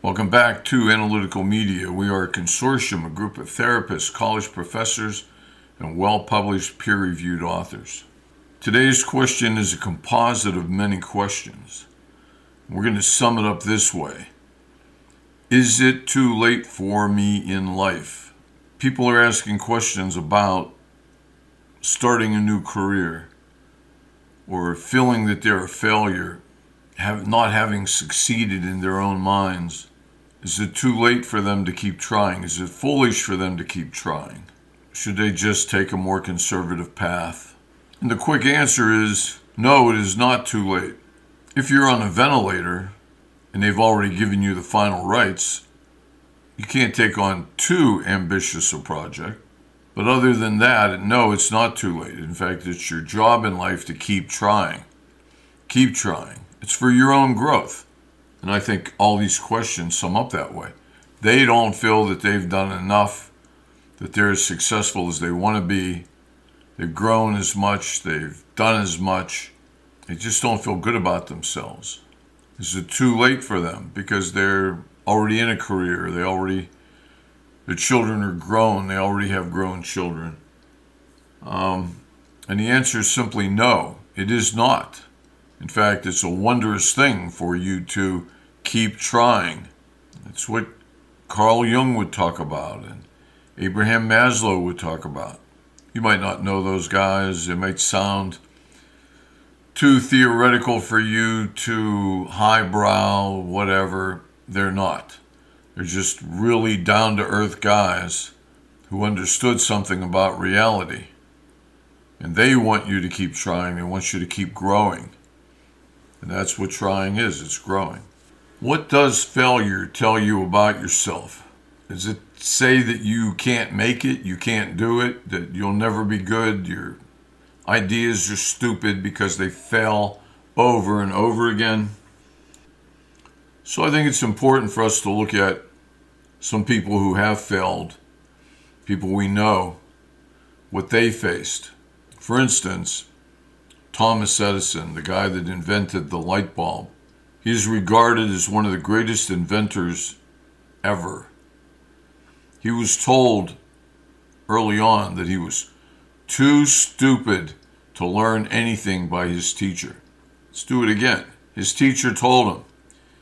Welcome back to Analytical Media. We are a consortium, a group of therapists, college professors, and well-published peer-reviewed authors. Today's question is a composite of many questions. We're going to sum it up this way. Is it too late for me in life? People are asking questions about starting a new career or feeling that they're a failure, not having succeeded in their own minds. Is it too late for them to keep trying? Is it foolish for them to keep trying? Should they just take a more conservative path? And the quick answer is no, it is not too late. If you're on a ventilator and they've already given you the final rites, you can't take on too ambitious a project. But other than that, no, it's not too late. In fact, it's your job in life to keep trying. Keep trying. It's for your own growth. And I think all these questions sum up that way. They don't feel that they've done enough, that they're as successful as they want to be. They've grown as much, they've done as much. They just don't feel good about themselves. Is it too late for them because they're already in a career, their children are grown, they already have grown children? And the answer is simply no, it is not. In fact, it's a wondrous thing for you to keep trying. It's what Carl Jung would talk about and Abraham Maslow would talk about. You might not know those guys. It might sound too theoretical for you, too highbrow, whatever. They're not. They're just really down-to-earth guys who understood something about reality. And they want you to keep trying. They want you to keep growing. And that's what trying is, it's growing. What does failure tell you about yourself? Does it say that you can't make it, you can't do it, that you'll never be good, your ideas are stupid because they fail over and over again? So I think it's important for us to look at some people who have failed, people we know, what they faced. For instance, Thomas Edison, the guy that invented the light bulb, he is regarded as one of the greatest inventors ever. He was told early on that he was too stupid to learn anything by his teacher. Let's do it again. His teacher told him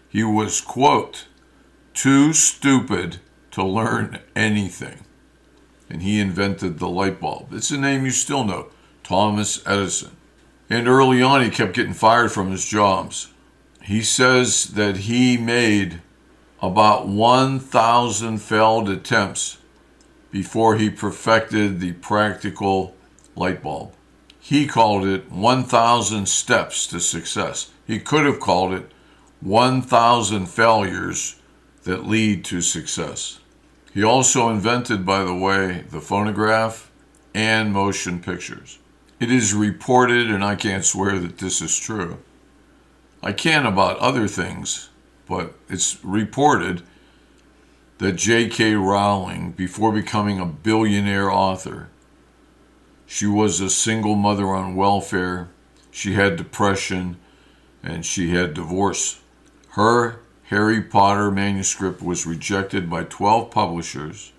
he was, quote, too stupid to learn anything. And he invented the light bulb. It's a name you still know, Thomas Edison. And early on, he kept getting fired from his jobs. He says that he made about 1,000 failed attempts before he perfected the practical light bulb. He called it 1,000 steps to success. He could have called it 1,000 failures that lead to success. He also invented, by the way, the phonograph and motion pictures. It is reported, and I can't swear that this is true. I can about other things, but it's reported that J.K. Rowling, before becoming a billionaire author, she was a single mother on welfare, she had depression, and she had divorce. Her Harry Potter manuscript was rejected by 12 publishers.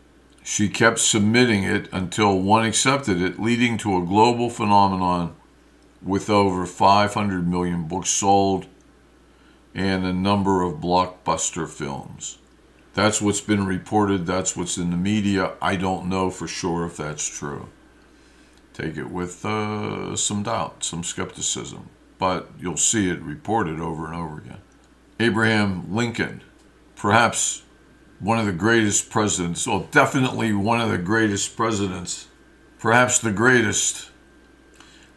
She kept submitting it until one accepted it, leading to a global phenomenon with over 500 million books sold and a number of blockbuster films. That's what's been reported. That's what's in the media. I don't know for sure if that's true. Take it with some doubt, some skepticism. But you'll see it reported over and over again. Abraham Lincoln, perhaps one of the greatest presidents, well, definitely one of the greatest presidents, perhaps the greatest.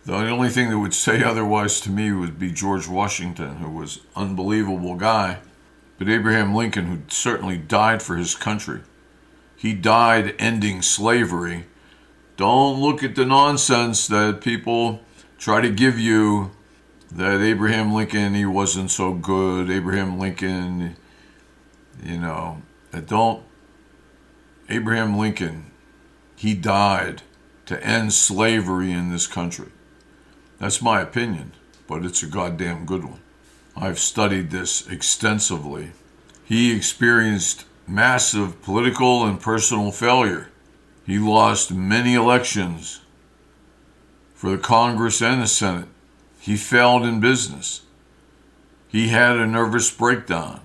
The only thing that would say otherwise to me would be George Washington, who was an unbelievable guy. But Abraham Lincoln, who certainly died for his country, he died ending slavery. Don't look at the nonsense that people try to give you, that Abraham Lincoln, he wasn't so good. Abraham Lincoln, Abraham Lincoln, he died to end slavery in this country. That's my opinion, but it's a goddamn good one. I've studied this extensively, He experienced massive political and personal failure. He lost many elections for the Congress and the Senate. He failed in business. He had a nervous breakdown,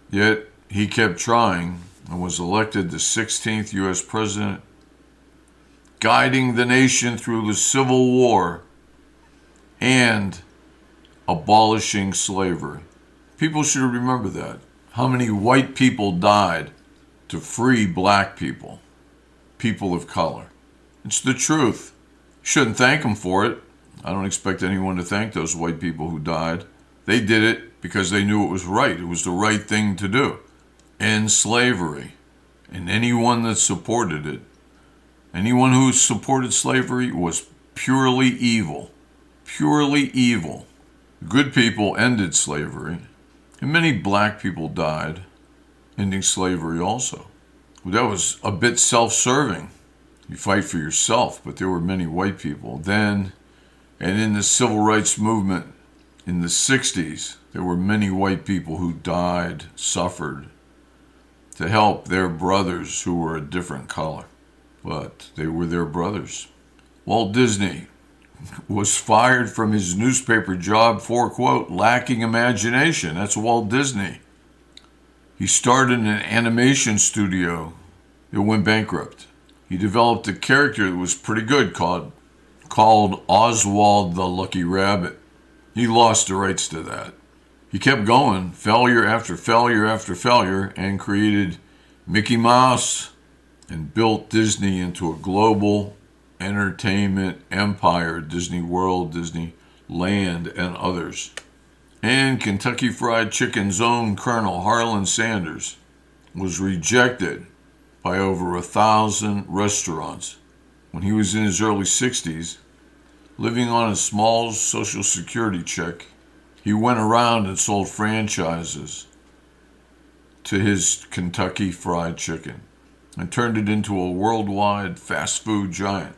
yet he kept trying and was elected the 16th U.S. president, guiding the nation through the Civil War and abolishing slavery. People should remember that. How many white people died to free black people, people of color? It's the truth. Shouldn't thank them for it. I don't expect anyone to thank those white people who died. They did it because they knew it was right. It was the right thing to do. End slavery. And anyone that supported it, anyone who supported slavery was purely evil. Purely evil. Good people ended slavery, and many black people died, ending slavery also. That was a bit self-serving. You fight for yourself, but there were many white people then, and in the civil rights movement in the 60s, there were many white people who died, suffered, to help their brothers who were a different color. But they were their brothers. Walt Disney was fired from his newspaper job for, quote, lacking imagination. That's Walt Disney. He started an animation studio. It went bankrupt. He developed a character that was pretty good called Oswald the Lucky Rabbit. He lost the rights to that. He kept going, failure after failure after failure, and created Mickey Mouse and built Disney into a global entertainment empire, Disney World, Disneyland, and others. And Kentucky Fried Chicken's own Colonel Harlan Sanders was rejected by over 1,000 restaurants when he was in his early 60s, living on a small Social Security check. He went around and sold franchises to his Kentucky Fried Chicken and turned it into a worldwide fast food giant.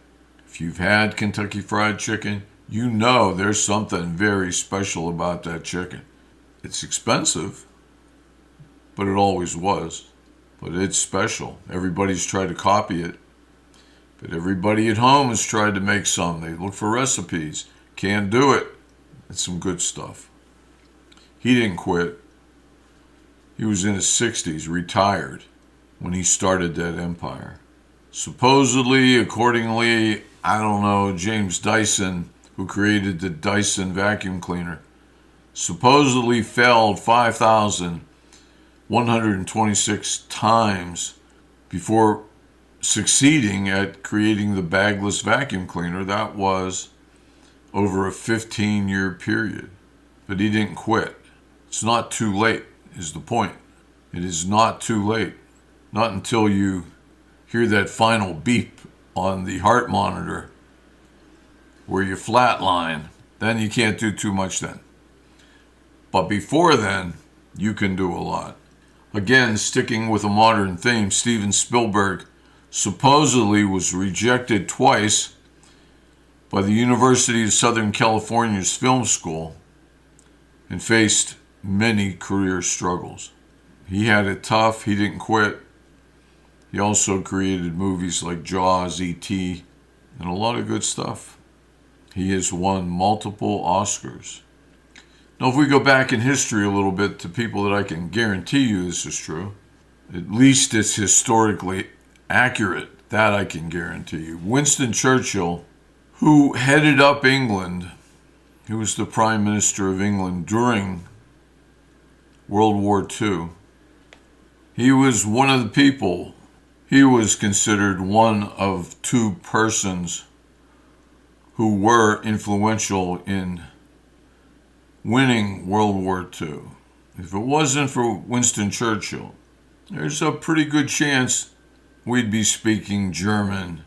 If you've had Kentucky Fried Chicken, you know there's something very special about that chicken. It's expensive, but it always was. But it's special. Everybody's tried to copy it, but everybody at home has tried to make some. They look for recipes. Can't do it. It's some good stuff. He didn't quit. He was in his 60s, retired, when he started that empire. Supposedly, accordingly, I don't know, James Dyson, who created the Dyson vacuum cleaner, supposedly failed 5,126 times before succeeding at creating the bagless vacuum cleaner. That was over a 15-year period. But he didn't quit. It's not too late, is the point. It is not too late. Not until you hear that final beep on the heart monitor where you flatline. Then you can't do too much then. But before then, you can do a lot. Again, sticking with a modern theme, Steven Spielberg supposedly was rejected twice by the University of Southern California's film school and faced many career struggles. He had it tough. He didn't quit. He also created movies like Jaws, E.T., and a lot of good stuff. He has won multiple Oscars. Now, if we go back in history a little bit to people that I can guarantee you this is true, at least it's historically accurate, that I can guarantee you. Winston Churchill, who headed up England, he was the Prime Minister of England during World War II. He was one of the people. He was considered one of two persons who were influential in winning World War II. If it wasn't for Winston Churchill, there's a pretty good chance we'd be speaking German,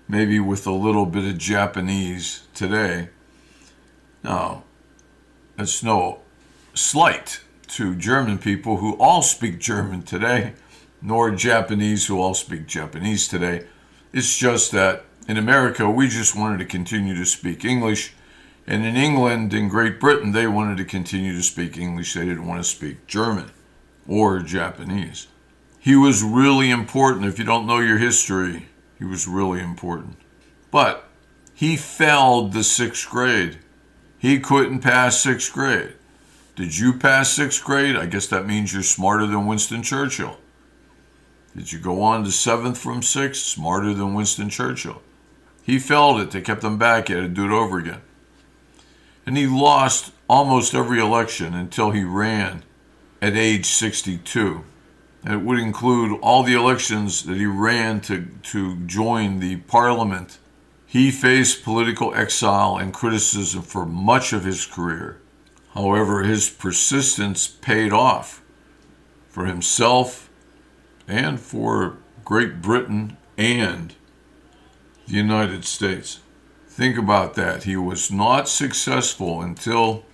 maybe with a little bit of Japanese today. Now, that's no slight to German people who all speak German today, nor Japanese who all speak Japanese today. It's just that in America, we just wanted to continue to speak English. And in England and Great Britain, they wanted to continue to speak English. They didn't want to speak German. or Japanese. He was really important. If you don't know your history, he was really important. But he failed the 6th grade. He couldn't pass 6th grade. Did you pass 6th grade? I guess that means you're smarter than Winston Churchill. Did you go on to 7th from 6th? Smarter than Winston Churchill. He failed it. They kept him back. He had to do it over again. And he lost almost every election until he ran at age 62. And it would include all the elections that he ran to join the parliament. He faced political exile and criticism for much of his career. However, his persistence paid off for himself and for Great Britain and the United States. Think about that. He was not successful until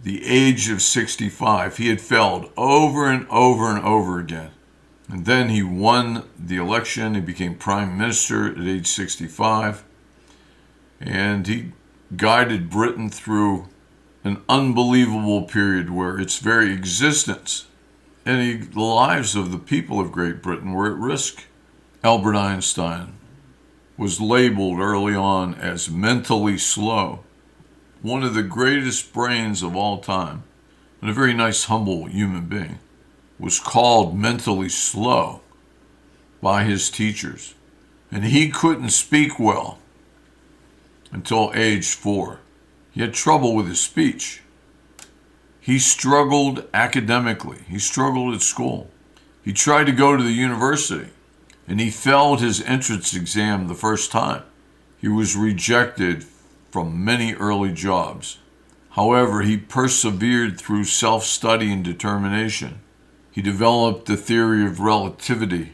the age of 65. He had failed over and over and over again. And then he won the election. He became prime minister at age 65. And he guided Britain through an unbelievable period where its very existence and the lives of the people of Great Britain were at risk. Albert Einstein was labeled early on as mentally slow, one of the greatest brains of all time, and a very nice, humble human being, was called mentally slow by his teachers. And he couldn't speak well until age 4. He had trouble with his speech. He struggled academically. He struggled at school. He tried to go to the university, and he failed his entrance exam the first time. He was rejected from many early jobs. However, he persevered through self-study and determination. He developed the theory of relativity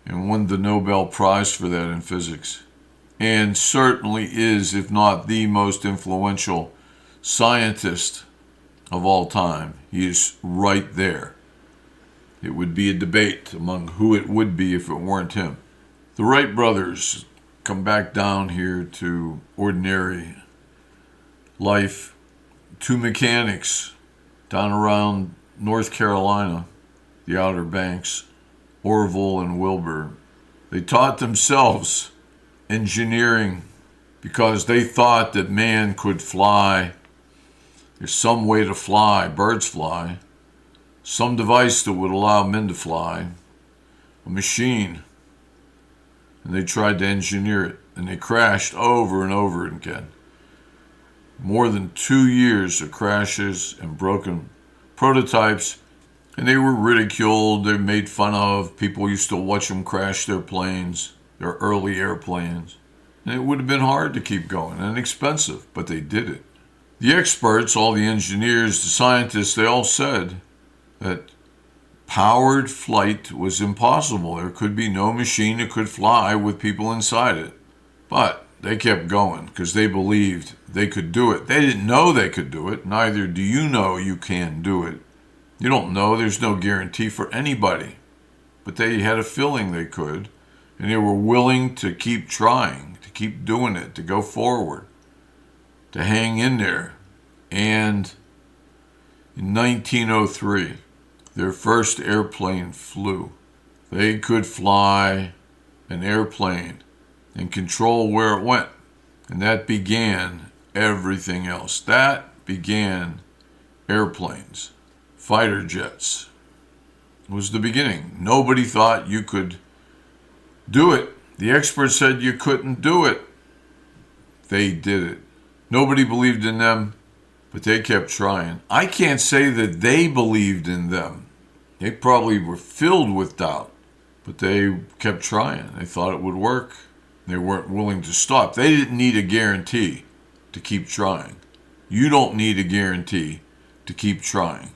and won the Nobel Prize for that in physics. And certainly is, if not the most influential scientist of all time. He is right there. It would be a debate among who it would be if it weren't him. The Wright brothers come back down here to ordinary life. 2 mechanics down around North Carolina, the Outer Banks, Orville and Wilbur. They taught themselves engineering because they thought that man could fly. There's some way to fly, birds fly, some device that would allow men to fly, a machine. And they tried to engineer it, and they crashed over and over again. More than 2 years of crashes and broken prototypes, and they were ridiculed, they were made fun of. People used to watch them crash their planes, their early airplanes. And it would have been hard to keep going and expensive, but they did it. The experts, all the engineers, the scientists, they all said that powered flight was impossible. There could be no machine that could fly with people inside it. But they kept going because they believed they could do it. They didn't know they could do it. Neither do you know you can do it. You don't know. There's no guarantee for anybody. But they had a feeling they could, and they were willing to keep trying, to keep doing it, to go forward, to hang in there. And in 1903, their first airplane flew. They could fly an airplane and control where it went. And that began everything else. That began airplanes, fighter jets. It was the beginning. Nobody thought you could do it. The experts said you couldn't do it. They did it. Nobody believed in them, but they kept trying. I can't say that they believed in them. They probably were filled with doubt, but they kept trying. They thought it would work. They weren't willing to stop. They didn't need a guarantee to keep trying. You don't need a guarantee to keep trying.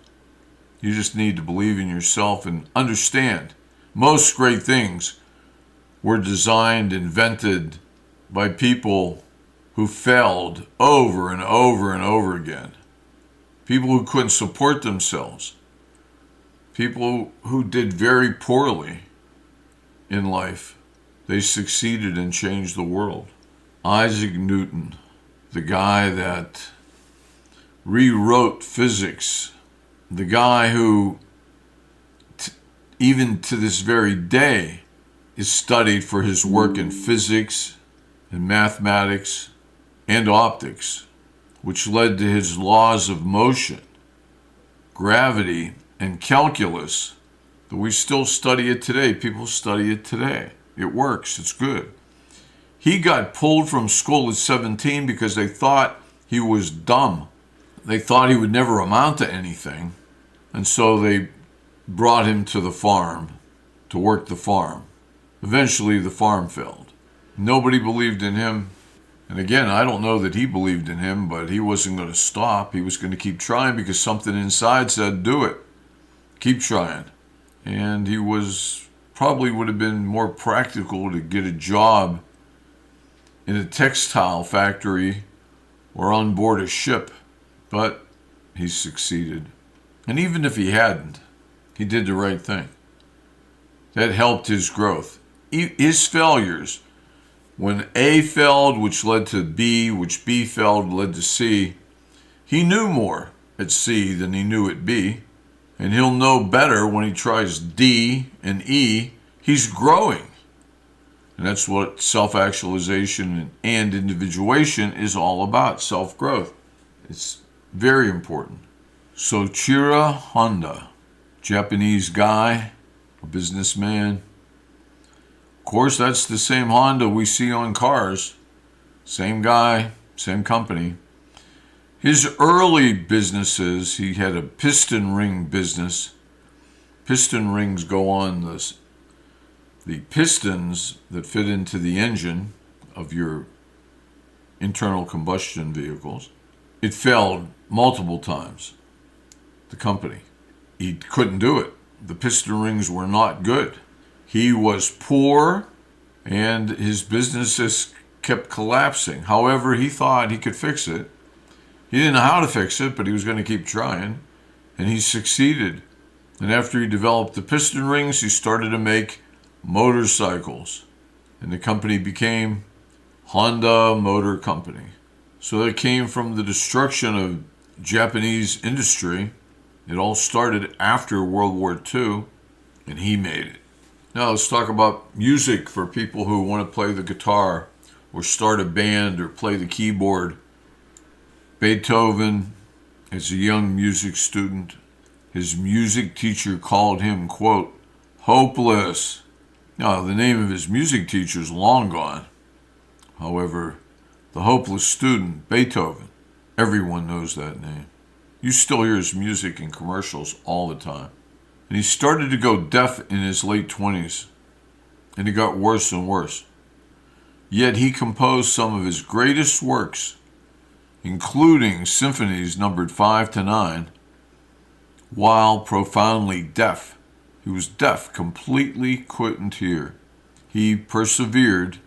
You just need to believe in yourself and understand most great things were designed, invented by people who failed over and over and over again. People who couldn't support themselves. People who did very poorly in life. They succeeded and changed the world. Isaac Newton, the guy that rewrote physics, the guy who even to this very day, is studied for his work in physics and mathematics and optics, which led to his laws of motion, gravity, and calculus, that we still study it today. People study it today. It works. It's good. He got pulled from school at 17 because they thought he was dumb. They thought he would never amount to anything. And so they brought him to the farm to work the farm. Eventually, the farm failed. Nobody believed in him. And again, I don't know that he believed in him, but he wasn't going to stop. He was going to keep trying because something inside said, do it. Keep trying. And he probably would have been more practical to get a job in a textile factory or on board a ship. But he succeeded. And even if he hadn't, he did the right thing. That helped his growth. His failures, when A failed, which led to B, which B failed, led to C, he knew more at C than he knew at B. And he'll know better when he tries D and E. He's growing. And that's what self-actualization and individuation is all about, self-growth. It's very important. Soichiro Honda, Japanese guy, a businessman. Of course, that's the same Honda we see on cars. Same guy, same company. His early businesses, he had a piston ring business. Piston rings go on the pistons that fit into the engine of your internal combustion vehicles. It failed multiple times, the company. He couldn't do it. The piston rings were not good. He was poor, and his businesses kept collapsing. However, he thought he could fix it. He didn't know how to fix it, but he was going to keep trying, and he succeeded. And after he developed the piston rings, he started to make motorcycles, and the company became Honda Motor Company. So that came from the destruction of Japanese industry. It all started after World War II, and he made it. Now let's talk about music for people who want to play the guitar or start a band or play the keyboard. Beethoven, as a young music student, his music teacher called him, quote, hopeless. Now, the name of his music teacher is long gone. However, the hopeless student, Beethoven, everyone knows that name. You still hear his music in commercials all the time. And he started to go deaf in his late 20s, and it got worse and worse. Yet he composed some of his greatest works, including symphonies numbered 5 to 9, while profoundly deaf. He was deaf, completely couldn't hear. He persevered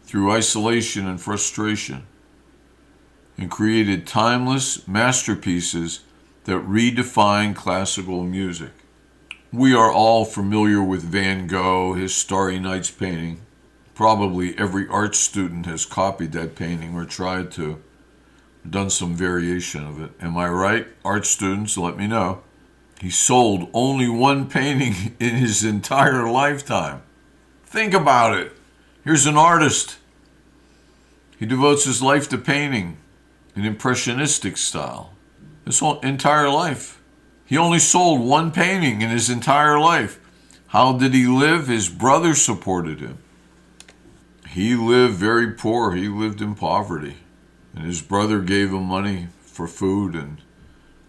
through isolation and frustration and created timeless masterpieces that redefined classical music. We are all familiar with Van Gogh, his Starry Nights painting. Probably every art student has copied that painting or tried to, done some variation of it. Am I right? Art students, let me know. He sold only one painting in his entire lifetime. Think about it. Here's an artist. He devotes his life to painting in impressionistic style. His whole entire life. He only sold one painting in his entire life. How did he live? His brother supported him. He lived very poor. He lived in poverty. And his brother gave him money for food and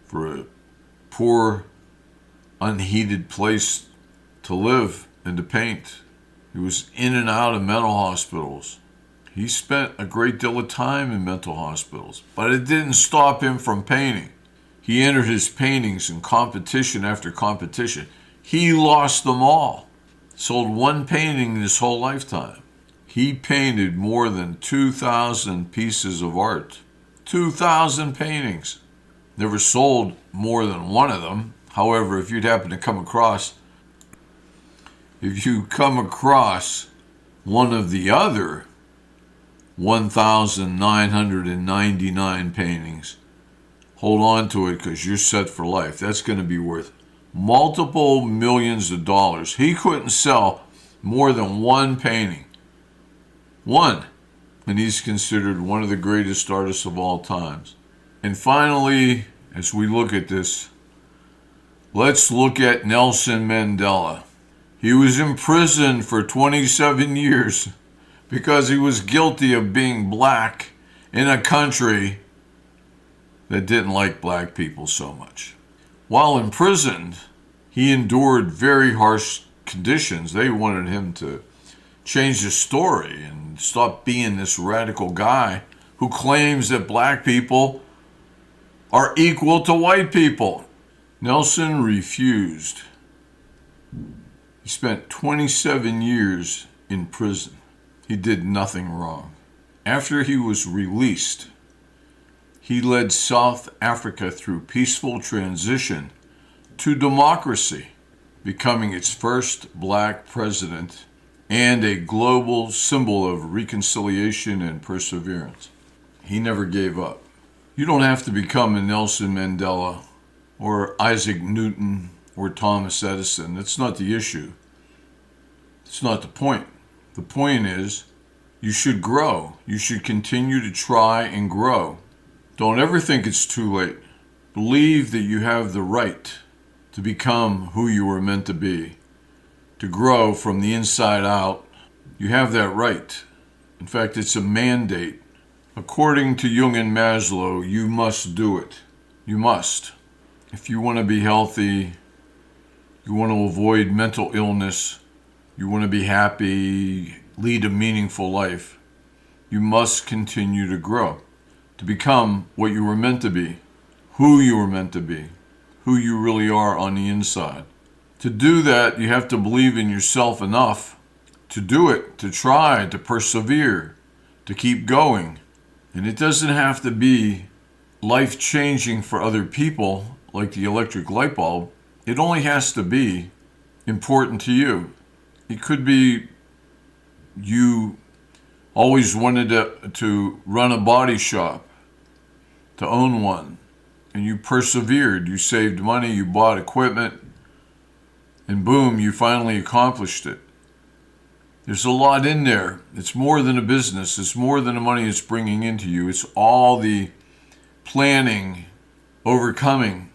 for a poor, unheated place to live and to paint. He was in and out of mental hospitals. He spent a great deal of time in mental hospitals, but it didn't stop him from painting. He entered his paintings in competition after competition. He lost them all. Sold one painting in his whole lifetime. He painted more than 2,000 pieces of art. 2,000 paintings. Never sold more than one of them. However, if you come across one of the other 1,999 paintings, hold on to it because you're set for life. That's going to be worth multiple millions of dollars. He couldn't sell more than one painting. One. And he's considered one of the greatest artists of all times. And finally, as we look at this, let's look at Nelson Mandela. He was imprisoned for 27 years because he was guilty of being black in a country that didn't like black people so much. While imprisoned, he endured very harsh conditions. They wanted him to change his story and stop being this radical guy who claims that black people are equal to white people. Nelson refused. He spent 27 years in prison. He did nothing wrong. After he was released, he led South Africa through peaceful transition to democracy, becoming its first black president and a global symbol of reconciliation and perseverance. He never gave up. You don't have to become a Nelson Mandela or Isaac Newton or Thomas Edison. That's not the issue. It's not the point. The point is you should grow. You should continue to try and grow. Don't ever think it's too late. Believe that you have the right to become who you were meant to be, to grow from the inside out. You have that right. In fact, it's a mandate. According to Jung and Maslow, you must do it. You must. If you want to be healthy, you want to avoid mental illness, you want to be happy, lead a meaningful life, you must continue to grow, to become what you were meant to be, who you were meant to be, who you really are on the inside. To do that, you have to believe in yourself enough to do it, to try, to persevere, to keep going. And it doesn't have to be life-changing for other people, like the electric light bulb. It only has to be important to you. It could be you always wanted to run a body shop, to own one, and you persevered. You saved money, you bought equipment, and boom, you finally accomplished it. There's a lot in there. It's more than a business. It's more than the money it's bringing into you. It's all the planning, overcoming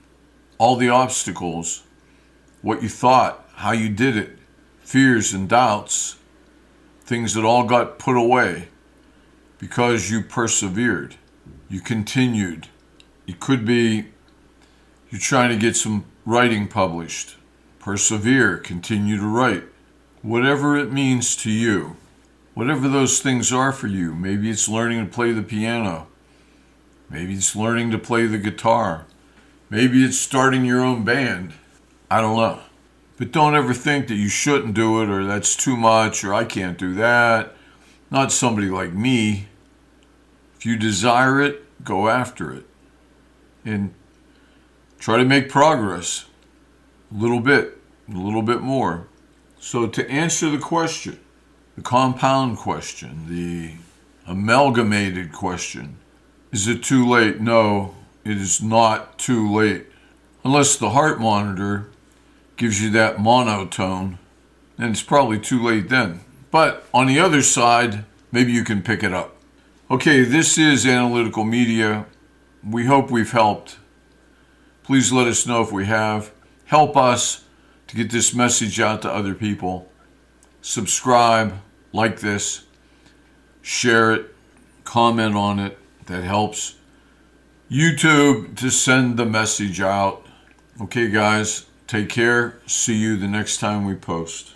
all the obstacles, what you thought, how you did it, fears and doubts, things that all got put away because you persevered. You continued. It could be you're trying to get some writing published. Persevere, continue to write. Whatever it means to you, whatever those things are for you. Maybe it's learning to play the piano. Maybe it's learning to play the guitar. Maybe it's starting your own band. I don't know. But don't ever think that you shouldn't do it, or that's too much, or I can't do that. Not somebody like me. If you desire it, go after it. And try to make progress. A little bit more. So to answer the question, the compound question, the amalgamated question, is it too late? No, it is not too late. Unless the heart monitor gives you that monotone, then it's probably too late then. But on the other side, maybe you can pick it up. Okay, this is Analytical Media. We hope we've helped. Please let us know if we have. Help us to get this message out to other people. Subscribe, like this, share it, comment on it. That helps YouTube to send the message out. Okay, guys, take care. See you the next time we post.